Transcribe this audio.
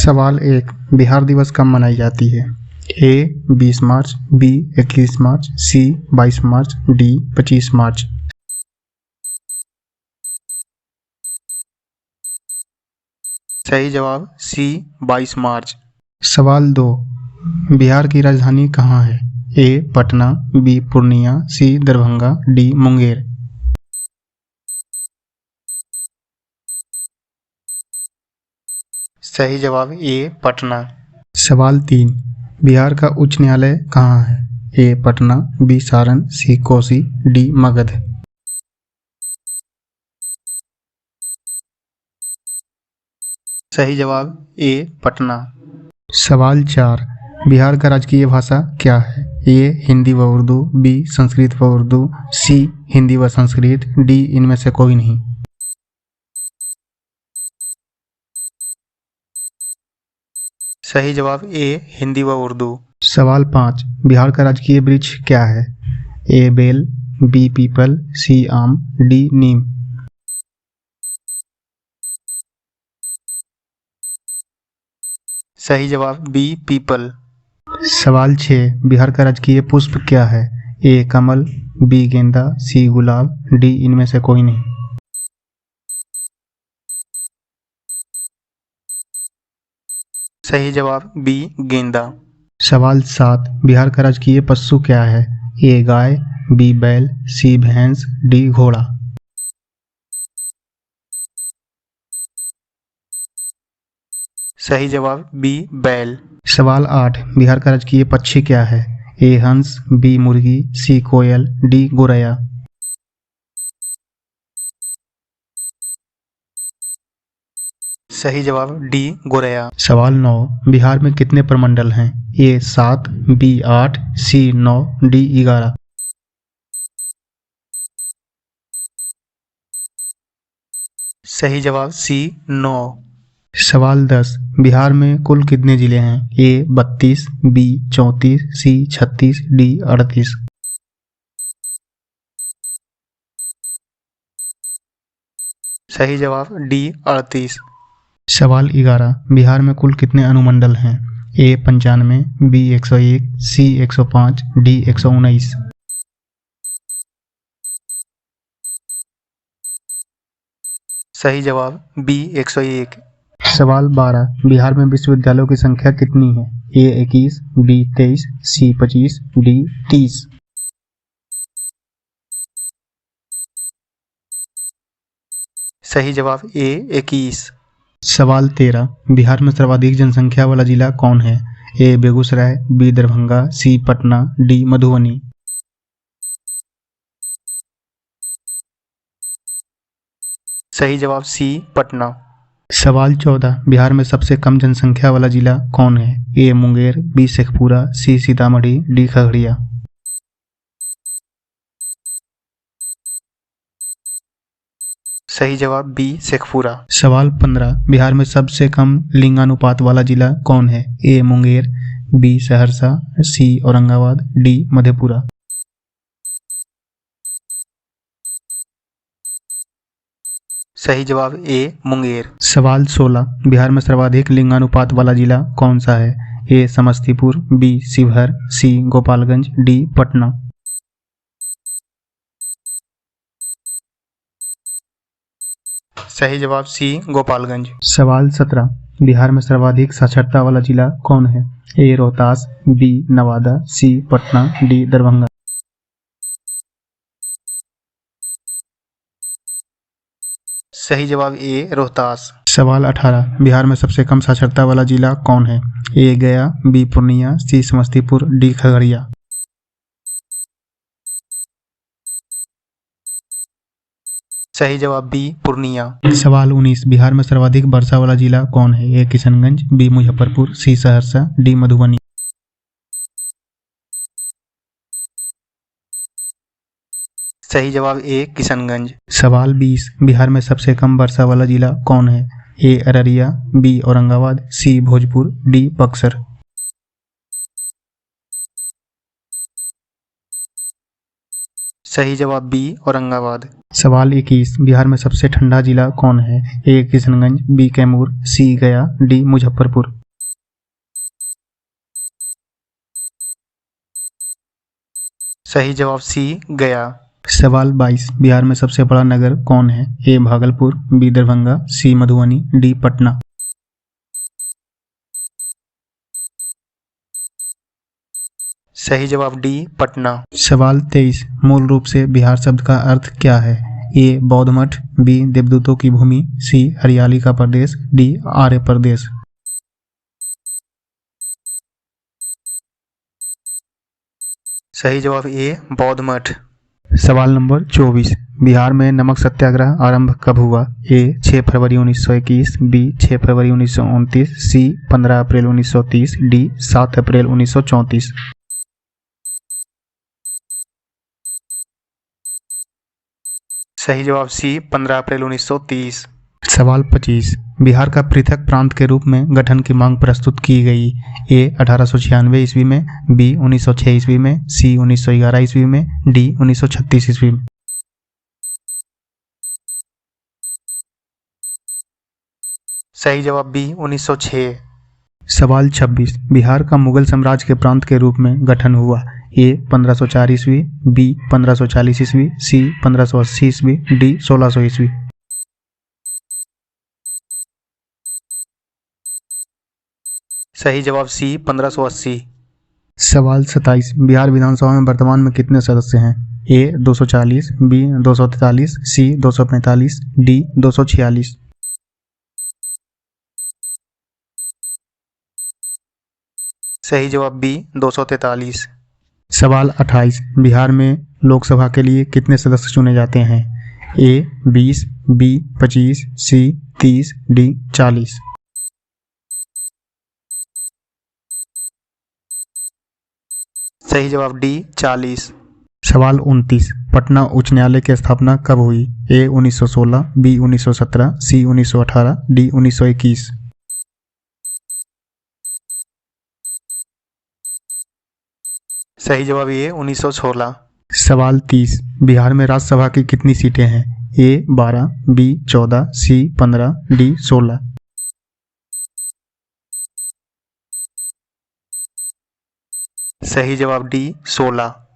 सवाल 1। बिहार दिवस कब मनाई जाती है? ए 20 मार्च, बी 21 मार्च, सी 22 मार्च, डी 25 मार्च। सही जवाब सी 22 मार्च। सवाल 2। बिहार की राजधानी कहाँ है? ए पटना, बी पूर्णिया, सी दरभंगा, डी मुंगेर। सही जवाब ए पटना। सवाल 3। बिहार का उच्च न्यायालय कहाँ है? ए पटना, बी सारण, सी कोसी, डी मगध। सही जवाब ए पटना। सवाल 4। बिहार का राजकीय भाषा क्या है? ए हिंदी व उर्दू, बी संस्कृत व उर्दू, सी हिंदी व संस्कृत, डी इनमें से कोई नहीं। सही जवाब ए हिंदी व उर्दू। सवाल 5। बिहार का राजकीय वृक्ष क्या है? ए बेल, बी पीपल, सी आम, डी नीम। सही जवाब बी पीपल। सवाल 6। बिहार का राजकीय पुष्प क्या है? ए कमल, बी गेंदा, सी गुलाब, डी इनमें से कोई नहीं। सही जवाब बी गेंदा। सवाल 7। बिहार का राजकीय पशु क्या है? ए गाय, बी बैल, सी भैंस, डी घोड़ा। सही जवाब बी बैल। सवाल 8। बिहार का राजकीय पक्षी क्या है? ए हंस, बी मुर्गी, सी कोयल, डी गोरैया। सही जवाब डी गोरैया। सवाल 9। बिहार में कितने प्रमंडल हैं? ए 7, बी 8, सी 9, डी 11। सही जवाब सी 9। सवाल 10। बिहार में कुल कितने जिले हैं? ए 32, बी 34, सी 36, डी 38। सही जवाब डी 38। सवाल 11। बिहार में कुल कितने अनुमंडल हैं? ए 95, बी 101, सी 105, डी 119। सही जवाब बी 101। सवाल 12। बिहार में विश्वविद्यालयों की संख्या कितनी है? ए 21, बी 23, सी 25, डी 30। सही जवाब ए 21। सवाल 13। बिहार में सर्वाधिक जनसंख्या वाला जिला कौन है? ए बेगूसराय, बी दरभंगा, सी पटना, डी मधुबनी। सही जवाब सी पटना। सवाल 14। बिहार में सबसे कम जनसंख्या वाला जिला कौन है? ए मुंगेर, बी शेखपुरा, सी सीतामढ़ी, डी खगड़िया। सही जवाब बी शेखपुरा। सवाल 15। बिहार में सबसे कम लिंगानुपात वाला जिला कौन है? ए मुंगेर, बी सहरसा, सी औरंगाबाद, डी मधेपुरा। सही जवाब ए मुंगेर। सवाल 16। बिहार में सर्वाधिक लिंगानुपात वाला जिला कौन सा है? ए समस्तीपुर, बी शिवहर, सी गोपालगंज, डी पटना। सही जवाब सी गोपालगंज। सवाल 17। बिहार में सर्वाधिक साक्षरता वाला जिला कौन है? ए रोहतास, बी नवादा, सी पटना, डी दरभंगा। सही जवाब ए रोहतास। सवाल 18। बिहार में सबसे कम साक्षरता वाला जिला कौन है? ए गया, बी पूर्णिया, सी समस्तीपुर, डी खगड़िया। सही जवाब बी पूर्णिया। सवाल 19। बिहार में सर्वाधिक वर्षा वाला जिला कौन है? ए किशनगंज, बी मुजफ्फरपुर, सी सहरसा, डी मधुबनी। सही जवाब ए किशनगंज। सवाल 20। बिहार में सबसे कम वर्षा वाला जिला कौन है? ए अररिया, बी औरंगाबाद, सी भोजपुर, डी बक्सर। सही जवाब बी औरंगाबाद। सवाल 21, बिहार में सबसे ठंडा जिला कौन है? ए किशनगंज, बी कैमूर, सी गया, डी मुजफ्फरपुर। सही जवाब सी गया। सवाल 22, बिहार में सबसे बड़ा नगर कौन है? ए भागलपुर, बी दरभंगा, सी मधुबनी, डी पटना। सही जवाब डी पटना। सवाल 23, मूल रूप से बिहार शब्द का अर्थ क्या है? ए बौद्ध मठ, बी देवदूतों की भूमि, सी हरियाली का प्रदेश, डी आर्य प्रदेश। सही जवाब ए बौद्ध मठ। सवाल नंबर 24, बिहार में नमक सत्याग्रह आरंभ कब हुआ? ए 6 फरवरी 1921, बी 6 फरवरी 1929, सी 15 अप्रैल 1930, डी 7 अप्रैल 1934। सही जवाब सी 15 अप्रैल 1930। सवाल 25, बिहार का पृथक प्रांत के रूप में गठन की मांग प्रस्तुत की गई। ए 1896 ईस्वी में, बी 1906 ईस्वी में, सी 1911 ईस्वी में, डी 1936 ईस्वी में। सही जवाब बी 1906। सवाल 26, बिहार का मुगल साम्राज्य के प्रांत के रूप में गठन हुआ। ए 1504 ईस्वी, बी 1540 ईस्वी, सी 1580 ईस्वी, डी 1600 ईस्वी। सही जवाब सी 1580। सवाल 27, बिहार विधानसभा में वर्तमान में कितने सदस्य हैं? ए 240, बी 243, सी 245, डी 246। सही जवाब बी 243। सवाल 28, बिहार में लोकसभा के लिए कितने सदस्य चुने जाते हैं? ए 20, बी 25, सी 30, डी 40। सही जवाब डी 40। सवाल 29, पटना उच्च न्यायालय की स्थापना कब हुई? ए 1916, बी 1917, सी 1918, डी 1921। सही जवाब ये 1916। सवाल 30, बिहार में राज्यसभा की कितनी सीटें हैं? ए 12, बी 14, सी 15, डी 16। सही जवाब डी 16।